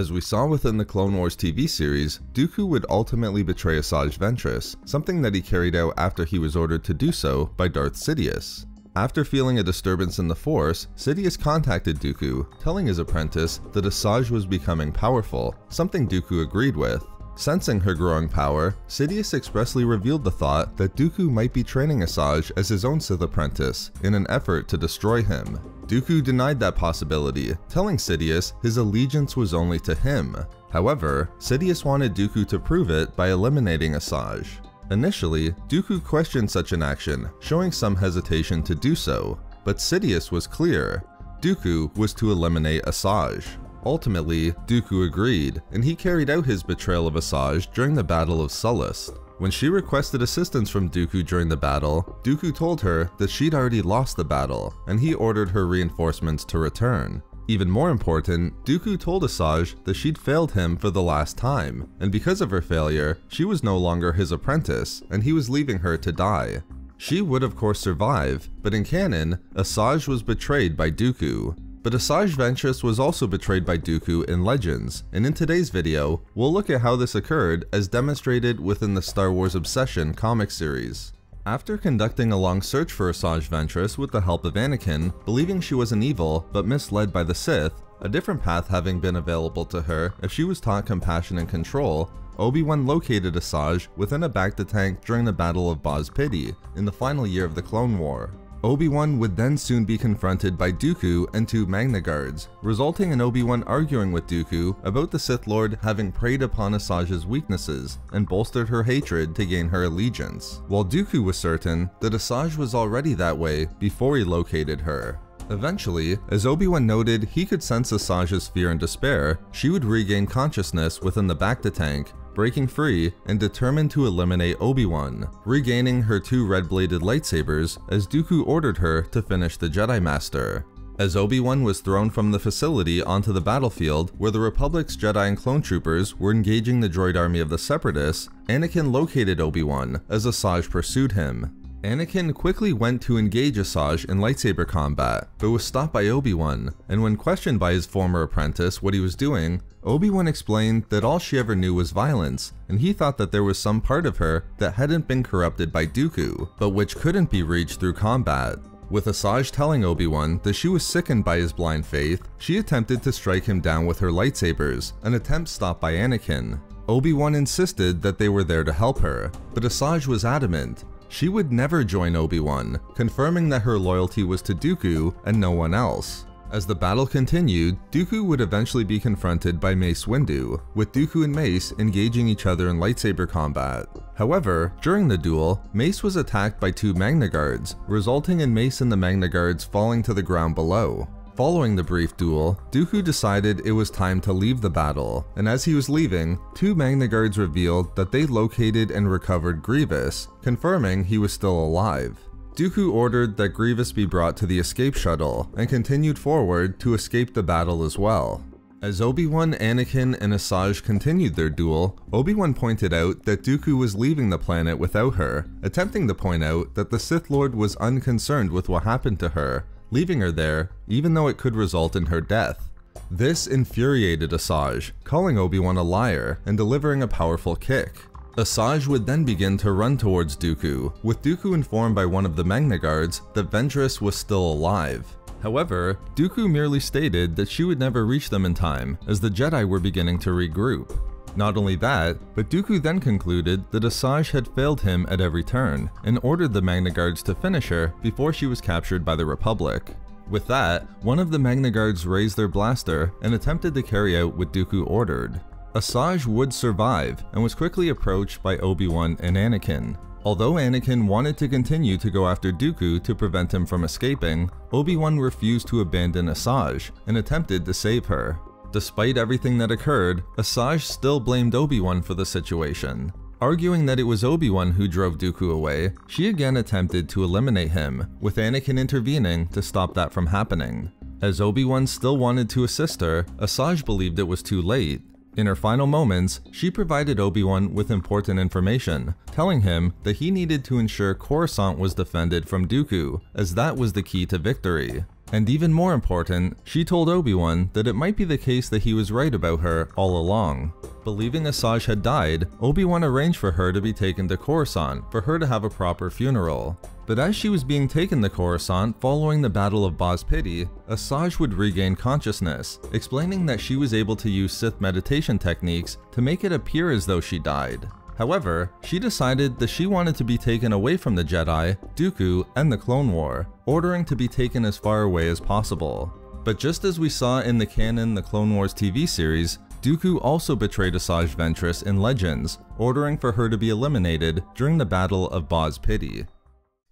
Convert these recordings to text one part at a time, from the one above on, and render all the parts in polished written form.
As we saw within the Clone Wars TV series, Dooku would ultimately betray Asajj Ventress, something that he carried out after he was ordered to do so by Darth Sidious. After feeling a disturbance in the Force, Sidious contacted Dooku, telling his apprentice that Asajj was becoming powerful, something Dooku agreed with. Sensing her growing power, Sidious expressly revealed the thought that Dooku might be training Asajj as his own Sith apprentice in an effort to destroy him. Dooku denied that possibility, telling Sidious his allegiance was only to him. However, Sidious wanted Dooku to prove it by eliminating Asajj. Initially, Dooku questioned such an action, showing some hesitation to do so, but Sidious was clear. Dooku was to eliminate Asajj. Ultimately, Dooku agreed, and he carried out his betrayal of Asajj during the Battle of Sullust. When she requested assistance from Dooku during the battle, Dooku told her that she'd already lost the battle, and he ordered her reinforcements to return. Even more important, Dooku told Asajj that she'd failed him for the last time, and because of her failure, she was no longer his apprentice, and he was leaving her to die. She would of course survive, but in canon, Asajj was betrayed by Dooku. But Asajj Ventress was also betrayed by Dooku in Legends, and in today's video, we'll look at how this occurred as demonstrated within the Star Wars Obsession comic series. After conducting a long search for Asajj Ventress with the help of Anakin, believing she was an evil but misled by the Sith, a different path having been available to her if she was taught compassion and control, Obi-Wan located Asajj within a bacta tank during the Battle of Boz Pity in the final year of the Clone War. Obi-Wan would then soon be confronted by Dooku and two Magna Guards, resulting in Obi-Wan arguing with Dooku about the Sith Lord having preyed upon Asajj's weaknesses and bolstered her hatred to gain her allegiance, while Dooku was certain that Asajj was already that way before he located her. Eventually, as Obi-Wan noted he could sense Asajj's fear and despair, she would regain consciousness within the bacta tank, breaking free and determined to eliminate Obi-Wan, regaining her two red-bladed lightsabers as Dooku ordered her to finish the Jedi Master. As Obi-Wan was thrown from the facility onto the battlefield where the Republic's Jedi and clone troopers were engaging the droid army of the Separatists, Anakin located Obi-Wan as Asajj pursued him. Anakin quickly went to engage Asajj in lightsaber combat, but was stopped by Obi-Wan, and when questioned by his former apprentice what he was doing, Obi-Wan explained that all she ever knew was violence, and he thought that there was some part of her that hadn't been corrupted by Dooku, but which couldn't be reached through combat. With Asajj telling Obi-Wan that she was sickened by his blind faith, she attempted to strike him down with her lightsabers, an attempt stopped by Anakin. Obi-Wan insisted that they were there to help her, but Asajj was adamant. She would never join Obi-Wan, confirming that her loyalty was to Dooku and no one else. As the battle continued, Dooku would eventually be confronted by Mace Windu, with Dooku and Mace engaging each other in lightsaber combat. However, during the duel, Mace was attacked by two Magna Guards, resulting in Mace and the Magna Guards falling to the ground below. Following the brief duel, Dooku decided it was time to leave the battle, and as he was leaving, two Magna Guards revealed that they located and recovered Grievous, confirming he was still alive. Dooku ordered that Grievous be brought to the escape shuttle, and continued forward to escape the battle as well. As Obi-Wan, Anakin, and Asajj continued their duel, Obi-Wan pointed out that Dooku was leaving the planet without her, attempting to point out that the Sith Lord was unconcerned with what happened to her, leaving her there even though it could result in her death. This infuriated Asajj, calling Obi-Wan a liar and delivering a powerful kick. Asajj would then begin to run towards Dooku, with Dooku informed by one of the Magna Guards that Ventress was still alive. However, Dooku merely stated that she would never reach them in time, as the Jedi were beginning to regroup. Not only that, but Dooku then concluded that Asajj had failed him at every turn, and ordered the Magna Guards to finish her before she was captured by the Republic. With that, one of the Magna Guards raised their blaster and attempted to carry out what Dooku ordered. Asajj would survive, and was quickly approached by Obi-Wan and Anakin. Although Anakin wanted to continue to go after Dooku to prevent him from escaping, Obi-Wan refused to abandon Asajj, and attempted to save her. Despite everything that occurred, Asajj still blamed Obi-Wan for the situation. Arguing that it was Obi-Wan who drove Dooku away, she again attempted to eliminate him, with Anakin intervening to stop that from happening. As Obi-Wan still wanted to assist her, Asajj believed it was too late. In her final moments, she provided Obi-Wan with important information, telling him that he needed to ensure Coruscant was defended from Dooku, as that was the key to victory. And even more important, she told Obi-Wan that it might be the case that he was right about her all along. Believing Asajj had died, Obi-Wan arranged for her to be taken to Coruscant for her to have a proper funeral. But as she was being taken to Coruscant following the Battle of Boz Pity, Asajj would regain consciousness, explaining that she was able to use Sith meditation techniques to make it appear as though she died. However, she decided that she wanted to be taken away from the Jedi, Dooku, and the Clone War, ordering to be taken as far away as possible. But just as we saw in the canon The Clone Wars TV series, Dooku also betrayed Asajj Ventress in Legends, ordering for her to be eliminated during the Battle of Boz Pity.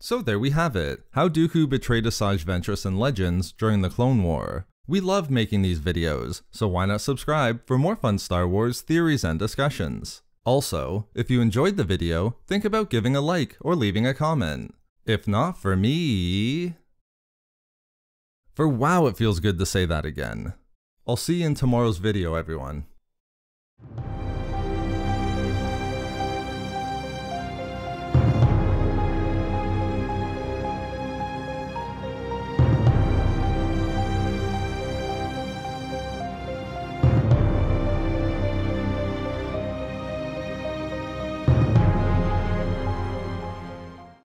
So there we have it, how Dooku betrayed Asajj Ventress in Legends during the Clone War. We love making these videos, so why not subscribe for more fun Star Wars theories and discussions. Also, if you enjoyed the video, think about giving a like or leaving a comment. If not for me... For wow, it feels good to say that again. I'll see you in tomorrow's video, everyone.